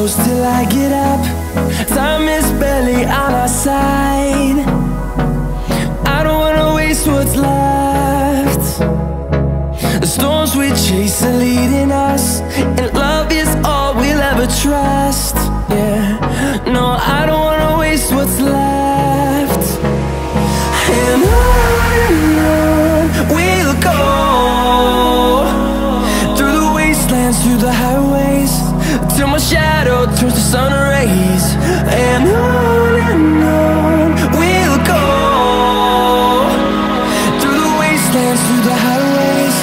close till I get up. Time is barely on our side. I don't wanna waste what's left. The storms we chase are leading us, and love is all we'll ever trust. Yeah, no, I don't wanna waste what's left. And on we'll go, through the wastelands, through the highways, till my shadow turns to sun rays. And on we'll go, through the wastelands, through the highways,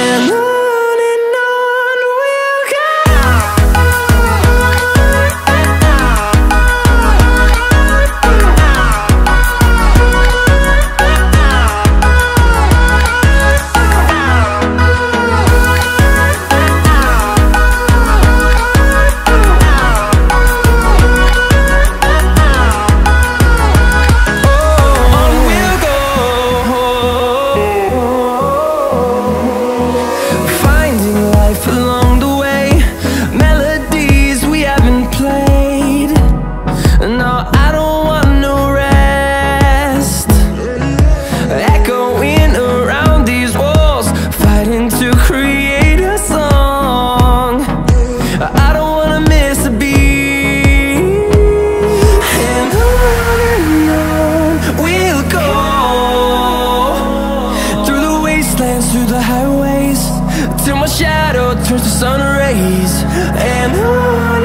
and on we'll go. Through the highways, till my shadow turns to sun rays. And on